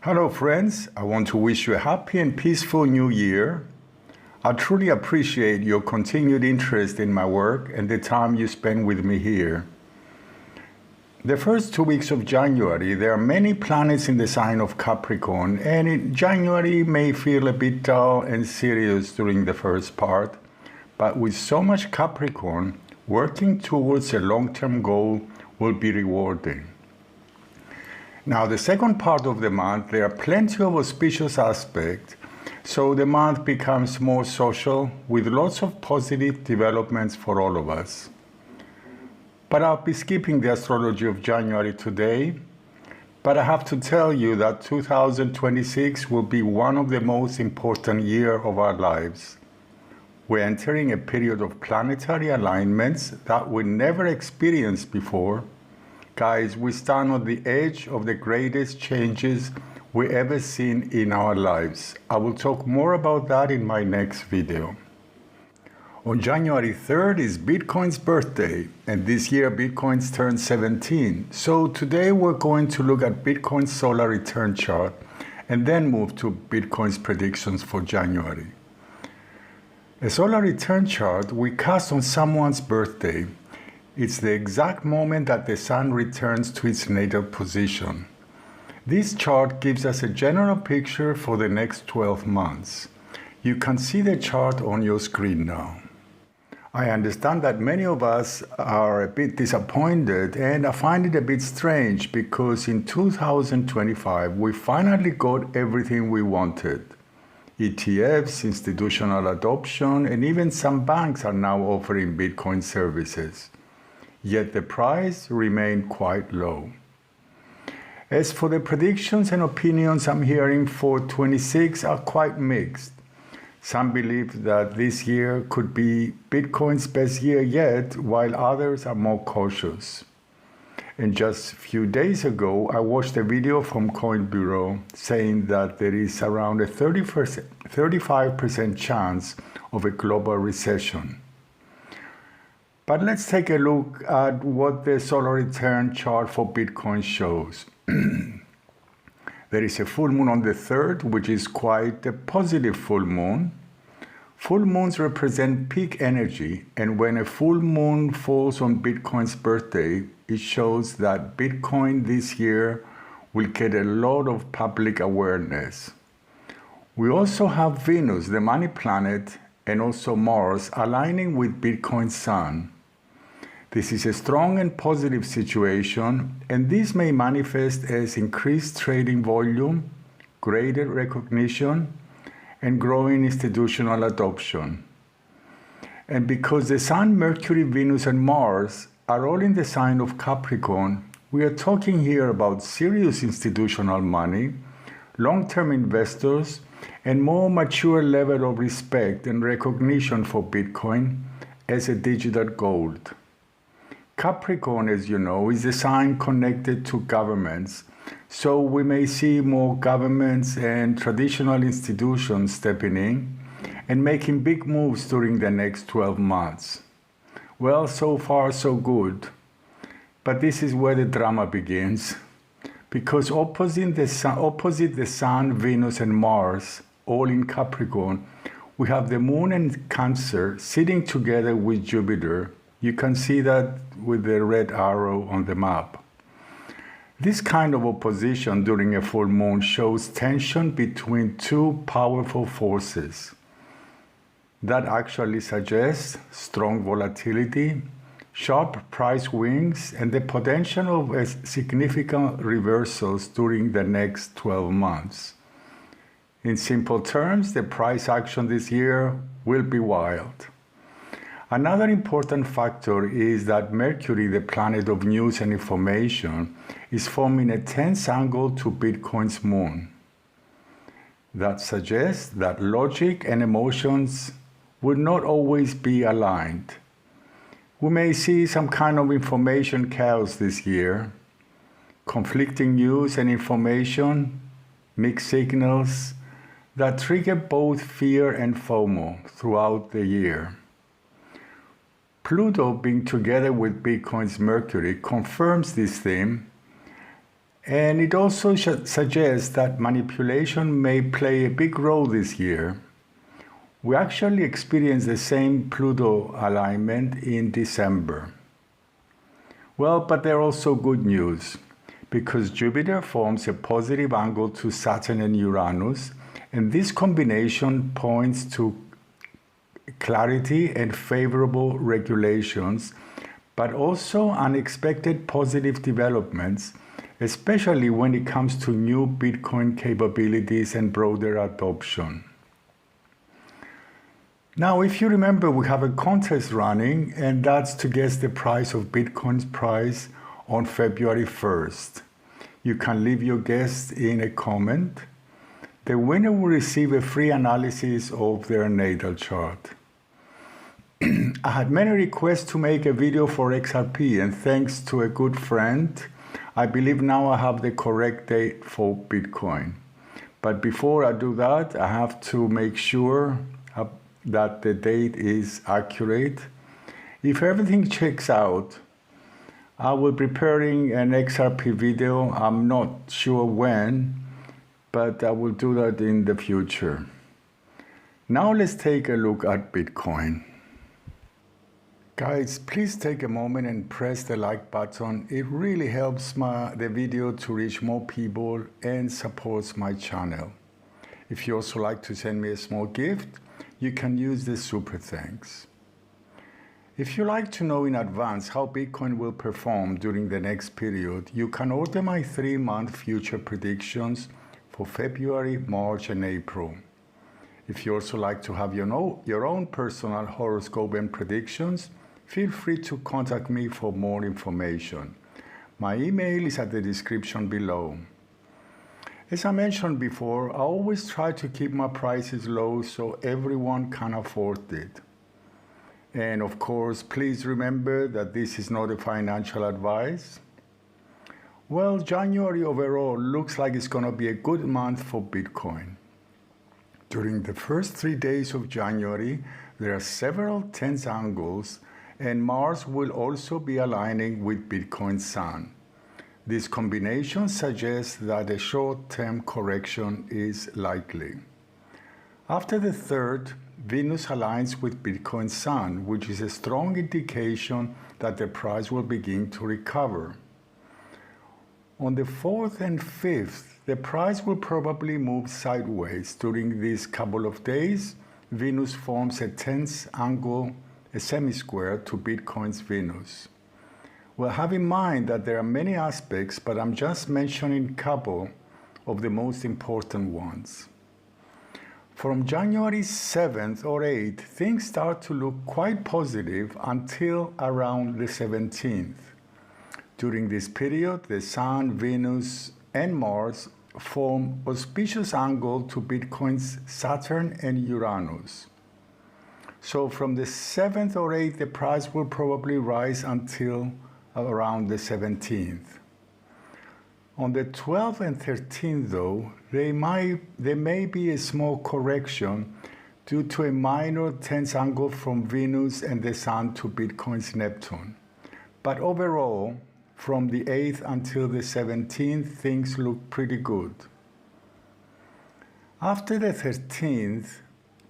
Hello friends, I want to wish you a happy and peaceful new year. I truly appreciate your continued interest in my work and the time you spend with me here. The first 2 weeks of January, there are many planets in the sign of Capricorn, and January may feel a bit dull and serious during the first part, but with so much Capricorn, working towards a long-term goal will be rewarding. Now, the second part of the month, there are plenty of auspicious aspects, so the month becomes more social with lots of positive developments for all of us. But I'll be skipping the astrology of January today, but I have to tell you that 2026 will be one of the most important years of our lives. We're entering a period of planetary alignments that we never experienced before. Guys, we stand on the edge of the greatest changes we ever seen in our lives. I will talk more about that in my next video. On January 3rd is Bitcoin's birthday, and this year Bitcoin's turned 17. So today we're going to look at Bitcoin's solar return chart and then move to Bitcoin's predictions for January. A solar return chart we cast on someone's birthday. It's the exact moment that the sun returns to its natal position. This chart gives us a general picture for the next 12 months. You can see the chart on your screen now. I understand that many of us are a bit disappointed, and I find it a bit strange because in 2025 we finally got everything we wanted. ETFs, institutional adoption, and even some banks are now offering Bitcoin services. Yet the price remained quite low. As for the predictions and opinions I'm hearing for 26 are quite mixed. Some believe that this year could be Bitcoin's best year yet, while others are more cautious. And just a few days ago, I watched a video from Coin Bureau saying that there is around a 35% chance of a global recession. But let's take a look at what the solar return chart for Bitcoin shows. There is a full moon on the 3rd, which is quite a positive full moon. Full moons represent peak energy, and when a full moon falls on Bitcoin's birthday, it shows that Bitcoin this year will get a lot of public awareness. We also have Venus, the money planet, and also Mars aligning with Bitcoin's sun. This is a strong and positive situation, and this may manifest as increased trading volume, greater recognition, and growing institutional adoption. And because the Sun, Mercury, Venus, and Mars are all in the sign of Capricorn, we are talking here about serious institutional money, long-term investors, and more mature level of respect and recognition for Bitcoin as a digital gold. Capricorn, as you know, is a sign connected to governments, so we may see more governments and traditional institutions stepping in and making big moves during the next 12 months. Well, so far so good, but this is where the drama begins, because opposite the Sun, Venus, and Mars, all in Capricorn, we have the Moon and Cancer sitting together with Jupiter. You can see that with the red arrow on the map. This kind of opposition during a full moon shows tension between two powerful forces. That actually suggests strong volatility, sharp price swings, and the potential of significant reversals during the next 12 months. In simple terms, the price action this year will be wild. Another important factor is that Mercury, the planet of news and information, is forming a tense angle to Bitcoin's moon. That suggests that logic and emotions will not always be aligned. We may see some kind of information chaos this year, conflicting news and information, mixed signals that trigger both fear and FOMO throughout the year. Pluto being together with Bitcoin's Mercury confirms this theme, And it also suggests that manipulation may play a big role this year. We actually experienced the same Pluto alignment in December. Well, but there are also good news, because Jupiter forms a positive angle to Saturn and Uranus, and this combination points to clarity and favorable regulations, but also unexpected positive developments, especially when it comes to new Bitcoin capabilities and broader adoption. Now, if you remember, we have a contest running, and that's to guess the price of Bitcoin's price on February 1st. You can leave your guess in a comment. The winner will receive a free analysis of their natal chart. I had many requests to make a video for XRP, and thanks to a good friend, I believe now I have the correct date for Bitcoin. But before I do that, I have to make sure that the date is accurate. If everything checks out, I will be preparing an XRP video. I'm not sure when, but I will do that in the future. Now let's take a look at Bitcoin. Guys, please take a moment and press the like button. It really helps the video to reach more people and supports my channel. If you also like to send me a small gift, you can use the super thanks. If you like to know in advance how Bitcoin will perform during the next period, you can order my 3-month future predictions for February, March, and April. If you also like to have your own personal horoscope and predictions, feel free to contact me for more information. My email is at the description below. As I mentioned before, I always try to keep my prices low so everyone can afford it. And of course, please remember that this is not a financial advice. Well, January overall looks like it's going to be a good month for Bitcoin. During the first 3 days of January, there are several tense angles, and Mars will also be aligning with Bitcoin's Sun. This combination suggests that a short-term correction is likely. After the 3rd, Venus aligns with Bitcoin's Sun, which is a strong indication that the price will begin to recover. On the 4th and 5th, the price will probably move sideways. During these couple of days, Venus forms a tense angle, a semi-square to Bitcoin's Venus. Well, have in mind that there are many aspects, but I'm just mentioning a couple of the most important ones. From January 7th or 8th, things start to look quite positive until around the 17th. During this period, the Sun, Venus, and Mars form auspicious angle to Bitcoin's Saturn and Uranus. So from the 7th or 8th, the price will probably rise until around the 17th. On the 12th and 13th, though, there may be a small correction due to a minor tense angle from Venus and the Sun to Bitcoin's Neptune. But overall, from the 8th until the 17th, things look pretty good. After the 13th,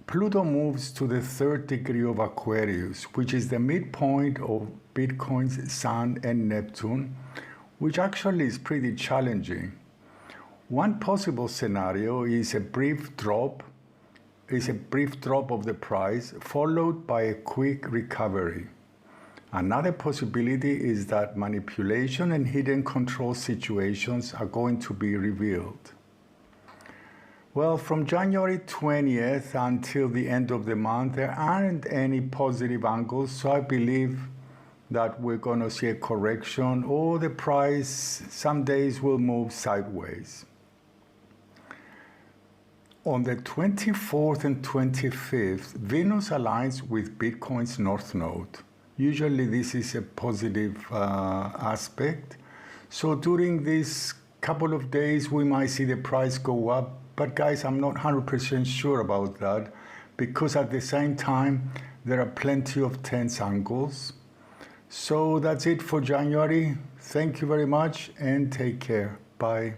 Pluto moves to the 3rd degree of Aquarius, which is the midpoint of Bitcoin's Sun and Neptune, which actually is pretty challenging. One possible scenario is a brief drop of the price, followed by a quick recovery. Another possibility is that manipulation and hidden control situations are going to be revealed. Well, from January 20th until the end of the month, there aren't any positive angles, so I believe that we're going to see a correction, or the price some days will move sideways. On the 24th and 25th, Venus aligns with Bitcoin's North Node. Usually this is a positive aspect. So during this couple of days, we might see the price go up. But guys, I'm not 100% sure about that, because at the same time, there are plenty of tense angles. So that's it for January. Thank you very much and take care. Bye.